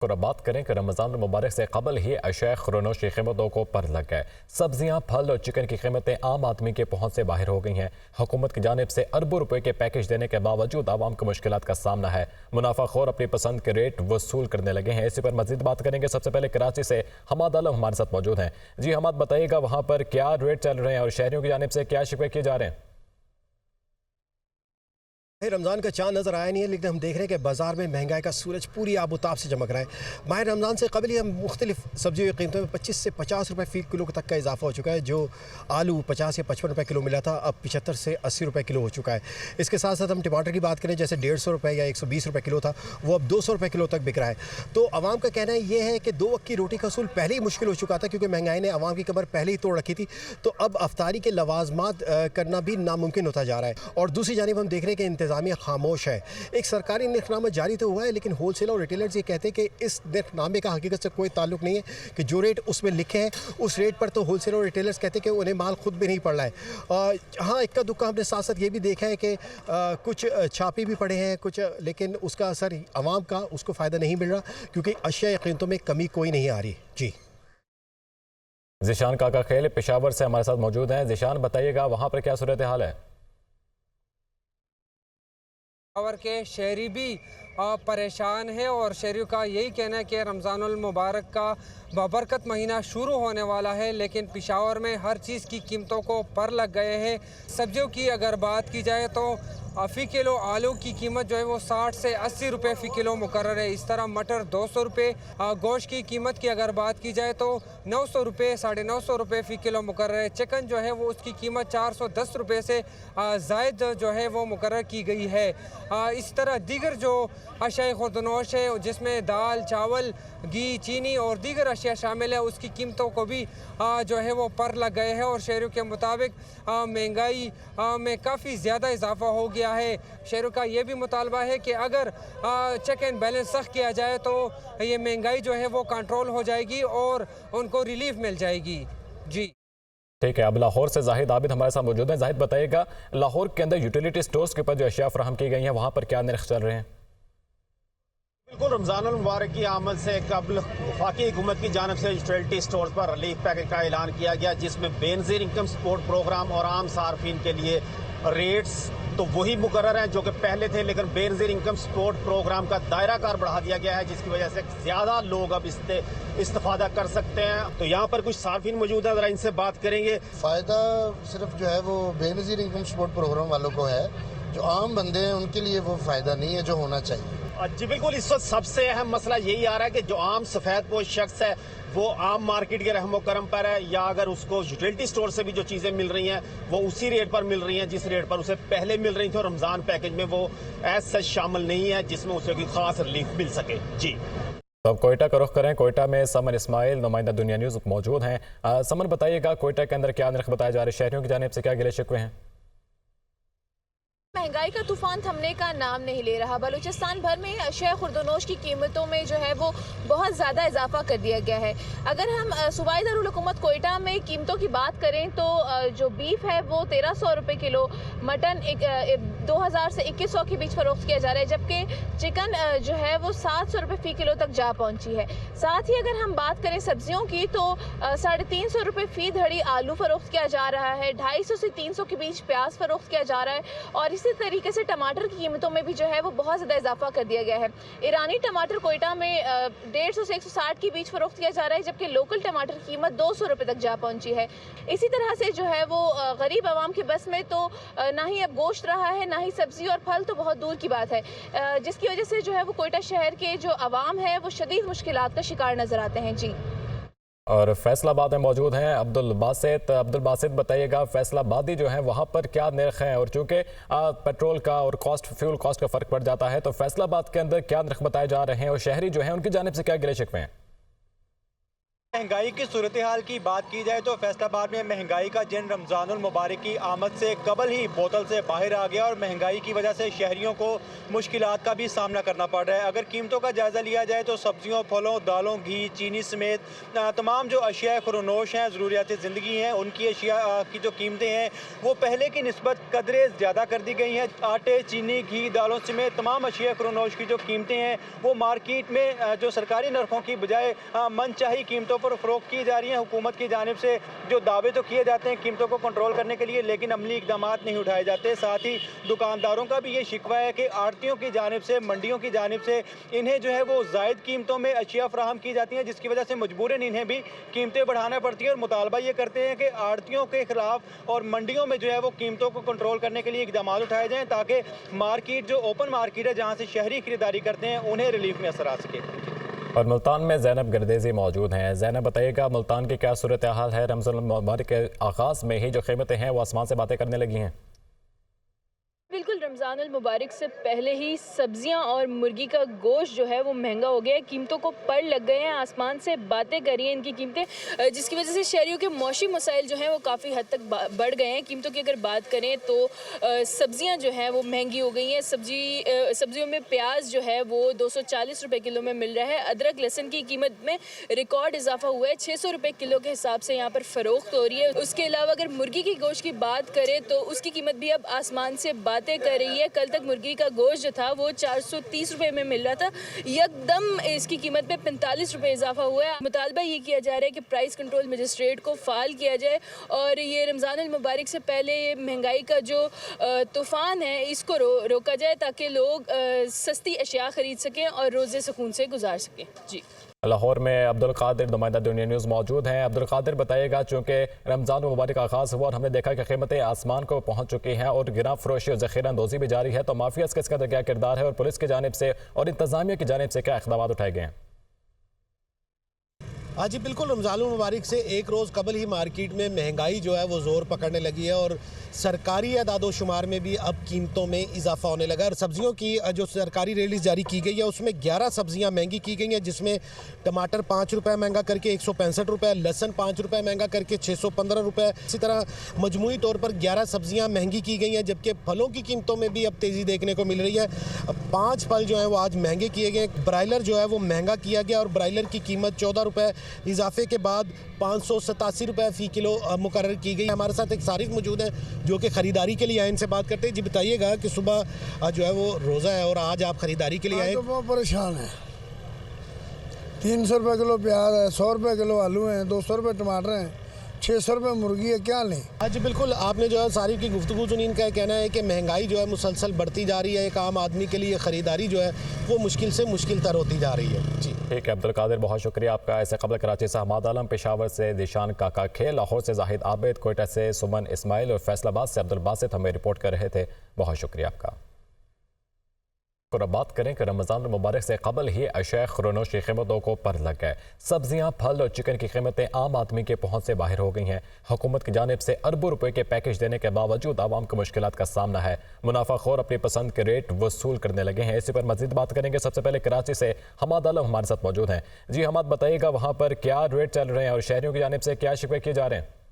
और अब बात करें कि रमज़ान मुबारक से कबल ही अशय खुरनोश की कीमतों को पर लग गए। सब्जियां, फल और चिकन की कीमतें आम आदमी के पहुंच से बाहर हो गई हैं। हुकूमत की जानिब से अरबों रुपए के पैकेज देने के बावजूद आवाम को मुश्किलात का सामना है। मुनाफाखोर अपनी पसंद के रेट वसूल करने लगे हैं। इसी पर मजीद बात करेंगे। सबसे पहले कराची से हमाद आलम हमारे साथ मौजूद हैं। जी हमाद, बताइएगा वहाँ पर क्या रेट चल रहे हैं और शहरियों की जानिब से क्या शिकवे किए जा रहे हैं? रमज़ान का चांद नज़र आया नहीं है, लेकिन हम देख रहे हैं कि बाज़ार में महंगाई का सूरज पूरी आबोताब से चमक रहा है। माह रमज़ान से कबल ही हम मुख्तलिफ सब्जियों की कीमतों में 25 से 50 रुपये फ़ी किलो तक का इजाफा हो चुका है। जो आलू 50 या 55 रुपये किलो मिला था, अब 75 से 80 रुपये किलो हो चुका है। इसके साथ साथ हम टमाटर की बात करें, जैसे 150 रुपये या 120 रुपये किलो था, वो अब 200 रुपये किलो तक बिक रहा है। तो आवाम का कहना ये है कि 2 वक्त की रोटी का असूल पहले ही मुश्किल हो चुका था, क्योंकि महंगाई ने आवाम की कमर पहले ही तोड़ रखी थी। तो अब अफ्तारी के लवाजमात करना भी नामुमकिन होता जा रहा है। और दूसरी जानिब हम देख रहे हैं कि इंतज़ामिया खामोश है। एक सरकारी निर्खनामा जारी तो हुआ है, लेकिन होलसेलर और रिटेलर्स ये कहते हैं कि इस निर्खनामे का हकीकत से कोई ताल्लुक नहीं है, कि जो रेट उसमें लिखे हैं उस रेट पर तो होलसेलर और रिटेलर्स कहते हैं कि उन्हें माल खुद भी नहीं पड़ रहा है। हाँ, इक्का दुक्का हमने साथ साथ ये भी देखा है कि कुछ छापे भी पड़े हैं कुछ, लेकिन उसका असर आवाम का उसको फ़ायदा नहीं मिल रहा, क्योंकि अशिया कीमतों में कमी कोई नहीं आ रही। जी ज़िशान काका खेल पेशावर से हमारे साथ मौजूद हैं। ज़िशान, बताइएगा वहाँ पर क्या सूरत हाल है? पेशावर के शहरी भी परेशान है और शहरियों का यही कहना है कि रमज़ानुल मुबारक का बाबरकत महीना शुरू होने वाला है, लेकिन पेशावर में हर चीज़ की कीमतों को पर लग गए हैं। सब्जियों की अगर बात की जाए तो फ़ी किलो आलू की कीमत जो है वो 60 से 80 रुपये फ़ी किलो मुकर्रर है। इस तरह मटर 200 रुपये। गोश्त की कीमत की अगर बात की जाए तो 900 रुपये, 950 रुपये फ़ी किलो मुकर्रर है। चिकन जो है वो उसकी कीमत 410 रुपये से ज़ायद जो है वो मुकर्रर की गई है। इस तरह दीगर जो अशिया खुर्दनोश है, जिसमें दाल, चावल, घी, चीनी और दीगर अशिया शामिल है, उसकी कीमतों को भी जो है वो पर लग गए हैं। और शहरों के मुताबिक महंगाई में काफ़ी ज़्यादा इजाफा हो गया है। शहरों का ये भी मुतालबा है कि अगर चेक एंड बैलेंस सख्त किया जाए तो ये महंगाई जो है वो कंट्रोल हो जाएगी और उनको रिलीफ मिल जाएगी। जी ठीक है, अब लाहौर से जाहिद आबिद हमारे साथ मौजूद हैं। जाहिद, बताइएगा लाहौर के अंदर यूटिलिटी स्टोर्स के ऊपर जो अशिया फराहम की गई हैं, वहाँ पर क्या निर्ख चल रहे हैं? बिल्कुल, रमज़ानुल मुबारक की आमद से कबल वफाकी हुकूमत की जानिब से यूटिलिटी स्टोर्स पर रिलीफ पैकेज का ऐलान किया गया, जिसमें बेनज़ीर इनकम सपोर्ट प्रोग्राम और आम सार्फिन के लिए रेट्स तो वही मुकर्रर हैं जो कि पहले थे, लेकिन बेनज़ीर इनकम सपोर्ट प्रोग्राम का दायरा कार बढ़ा दिया गया है, जिसकी वजह से ज़्यादा लोग अब इससे इस्तेफादा कर सकते हैं। तो यहाँ पर कुछ सार्फिन मौजूद है, ज़रा इनसे बात करेंगे। फ़ायदा सिर्फ जो है वो बेनज़ीर इनकम सपोर्ट प्रोग्राम वालों को है, जो आम बंदे हैं उनके लिए वो फ़ायदा नहीं है जो होना चाहिए। जी बिल्कुल, इस वक्त सबसे अहम मसला यही आ रहा है कि जो आम सफ़ेद पोश शख्स है वो आम मार्केट के रहमो करम पर है, या अगर उसको यूटिलिटी स्टोर से भी जो चीज़ें मिल रही हैं वो उसी रेट पर मिल रही हैं जिस रेट पर उसे पहले मिल रही थी, और रमज़ान पैकेज में वो ऐसा शामिल नहीं है जिसमें उसे कोई ख़ास रिलीफ मिल सके। जी तो अब कोयटा का रुख करें। कोयटा में समन इस्माइल, नुमाइंदा दुनिया न्यूज़ मौजूद हैं। समन, बताइएगा कोयटा के अंदर क्या निर्ख बताए जा रहे हैं, शहरियों की जानिब से क्या गिले शिकवे हैं? महंगाई का तूफान थमने का नाम नहीं ले रहा। बलूचिस्तान भर में अशिया खुर्दनोश की कीमतों में जो है वो बहुत ज़्यादा इजाफा कर दिया गया है। अगर हम सूबाई दारुल हुकूमत कोयटा में कीमतों की बात करें तो जो बीफ है वो 1300 रुपये किलो, मटन 2000 से 2100 के बीच फरोख्त किया जा रहा है, जबकि चिकन जो है वो 700 रुपये फ़ी किलो तक जा पहुंची है। साथ ही अगर हम बात करें सब्जियों की तो 350 रुपये फ़ी धड़ी आलू फरोख्त किया जा रहा है, 250 से 300 के बीच प्याज फरोख्त किया जा रहा है, और इसी तरीके से टमाटर की कीमतों में भी जो है वो बहुत ज़्यादा इजाफा कर दिया गया है। ईरानी टमाटर कोयटा में 150 से 160 के बीच फरोख्त किया जा रहा है, जबकि लोकल टमाटर की कीमत 200 रुपये तक जा पहुंची है। इसी तरह से जो है वो गरीब आवाम की बस में तो ना ही अब गोश्त रहा है, ना ही सब्जी और फल तो बहुत दूर की बात है, जिसकी वजह से जो है वो कोयटा शहर के जो आवाम है वो शदीद मुश्किलात का शिकार नजर आते हैं। जी और फैसलाबाद में मौजूद हैं अब्दुल बासित, बताइएगा फैसलाबादी जो है वहाँ पर क्या निर्ख हैं, और चूँकि पेट्रोल का और फ्यूल कॉस्ट का फ़र्क पड़ जाता है, तो फैसलाबाद के अंदर क्या निर्ख बताए जा रहे हैं और शहरी जो हैं उनकी जानिब से क्या गिले शिकवे हैं? महंगाई की सूरत हाल की बात की जाए तो फैसलाबाद में महंगाई का जिन रमज़ानुल मुबारक की आमद से कबल ही बोतल से बाहर आ गया और महंगाई की वजह से शहरियों को मुश्किलात का भी सामना करना पड़ रहा है। अगर कीमतों का जायज़ा लिया जाए तो सब्जियों, फलों, दालों, घी, चीनी समेत तमाम जो अशिया खुरनोश हैं, ज़रूरियात ज़िंदगी हैं, उनकी अशिया की जो कीमतें हैं वो पहले की निस्बत कदरें ज़्यादा कर दी गई हैं। आटे, चीनी, घी, दालों समेत तमाम अशिया खुरनोश की जो कीमतें हैं वो मार्केट में जो सरकारी नरखों की बजाय मनचाही कीमतों पर फरोख्त की जा रही है। हुकूमत की जानिब से जो दावे तो किए जाते हैं कीमतों को कंट्रोल करने के लिए, लेकिन अमली इकदाम नहीं उठाए जाते। साथ ही दुकानदारों का भी ये शिकवा है कि आड़तियों की जानिब से, मंडियों की जानिब से इन्हें जो है वो जायद कीमतों में अशिया फराहम की जाती हैं, जिसकी वजह से मजबूरन इन्हें भी कीमतें बढ़ाना पड़ती है। और मुतालबा ये करते हैं कि आड़तियों के खिलाफ और मंडियों में जो है वो कीमतों को कंट्रोल करने के लिए इकदाम उठाए जाएँ, ताकि मार्केट जो ओपन मार्केट है जहाँ से शहरी खरीदारी करते हैं उन्हें रिलीफ में असर आ सके। और मुल्तान में ज़ैनब गर्देजी मौजूद हैं। ज़ैनब, बताइएगा मुल्तान की क्या सूरत हाल है? रमज़ान मुबारक के आगाज़ में ही जो कीमतें हैं वो आसमान से बातें करने लगी हैं। बिल्कुल, रमज़ानुल मुबारक से पहले ही सब्जियां और मुर्गी का गोश्त जो है वो महंगा हो गया है। कीमतों को पड़ लग गए हैं, आसमान से बातें कर रही हैं इनकी कीमतें, जिसकी वजह से शहरियों के मौशी मसाइल जो हैं वो काफ़ी हद तक बढ़ गए हैं। कीमतों की अगर बात करें तो सब्जियां जो हैं वो महंगी हो गई हैं। सब्जियों में प्याज जो है वो 240 रुपये किलो में मिल रहा है। अदरक, लहसुन की कीमत में रिकॉर्ड इजाफा हुआ है, 600 रुपये किलो के हिसाब से यहाँ पर फ़रोख्त हो रही है। उसके अलावा अगर मुर्गी की गोश्त की बात करें तो उसकी कीमत भी अब आसमान से बातें कर रही है। कल तक मुर्गी का गोश्त जो था वो 430 रुपये में मिल रहा था, यकदम इसकी कीमत में 45 रुपये इजाफा हुआ है। मुतालबा ये किया जा रहा है कि प्राइस कंट्रोल मजिस्ट्रेट को फाल किया जाए और ये रमज़ानुल मुबारक से पहले ये महंगाई का जो तूफ़ान है इसको रोका जाए, ताकि लोग सस्ती अशिया ख़रीद सकें और रोज़े सुकून से गुजार सकें। जी, लाहौर में अब्दुल कादिर, नुमाइंदा दुनिया न्यूज़ मौजूद हैं। अब्दुल कादिर, बताइएगा, चूँकि रमज़ान मुबारक का आगाज़ हुआ और हमने देखा कि कीमतें आसमान को पहुँच चुकी हैं और गिरा फरोशी और ज़ख़ीरा अंदोज़ी भी जारी है, तो माफियाज़ का इसका क्या किरदार है और पुलिस की जानिब से और इंतज़ामिया की जानिब से क्या इक़दाम उठाए गए हैं? हाँ जी, बिल्कुल, रमज़ानुल मुबारक से एक रोज़ कबल ही मार्केट में महंगाई जो है वो ज़ोर पकड़ने लगी है और सरकारी अदादो शुमार में भी अब कीमतों में इजाफा होने लगा है। और सब्जियों की जो सरकारी रिलीज़ जारी की गई है उसमें 11 सब्जियां महंगी की गई हैं, जिसमें टमाटर 5 रुपये महंगा करके 165 रुपये, लहसुन 5 रुपये महंगा करके 615 रुपये। इसी तरह मजमूई तौर पर 11 सब्जियाँ महंगी की गई हैं, जबकि फलों की कीमतों में भी अब तेज़ी देखने को मिल रही है। 5 फल जो है वो आज महंगे किए गए। ब्रायलर जो है वो महंगा किया गया और ब्रायलर की कीमत 14 रुपये इजाफे के बाद 587 रुपये फ़ी किलो मुकर्रर की गई। हमारे साथ एक सारिफ मौजूद है जो कि ख़रीदारी के लिए आए, इनसे बात करते हैं। जी, बताइएगा कि सुबह जो है वो रोज़ा है और आज आप ख़रीदारी के लिए आए। तो बहुत परेशान है। 300 रुपये किलो प्याज है, 100 रुपये किलो आलू हैं, 200 रुपये टमाटर हैं, 600 रुपये मुर्गी है, क्या लें? आज बिल्कुल, आपने जो है सारी की गुफ्तगू सुनी। इनका कहना है कि महंगाई जो है मुसलसल बढ़ती जा रही है, एक आम आदमी के लिए ख़रीदारी जो है वो मुश्किल से मुश्किल तर होती जा रही है। जी, ठीक है अब्दुल कादिर, बहुत शुक्रिया आपका। इससे कबल कराची से हमाद आलम, पेशावर से दिशान काका खेल, लाहौर से जाहिद आबिद, कोयटा से सुमन इस्माइल और फैसलाबाद से अब्दुल बासित हमें रिपोर्ट कर रहे थे। बहुत शुक्रिया आपका। और अब बात करें कि रमज़ान मुबारक से कबल ही अशिया खुरनोश की कीमतों को पर लग गए। सब्जियां, फल और चिकन की कीमतें आम आदमी के पहुंच से बाहर हो गई हैं। हुकूमत की जानिब से अरबों रुपए के पैकेज देने के बावजूद आवाम को मुश्किलात का सामना है। मुनाफाखोर अपनी पसंद के रेट वसूल करने लगे हैं। इसी पर मजीद बात करेंगे। सबसे पहले कराची से हमाद आलम हमारे साथ मौजूद हैं। जी हमाद, बताइएगा वहाँ पर क्या रेट चल रहे हैं और शहरियों की जानिब से क्या शिकवे किए जा रहे हैं?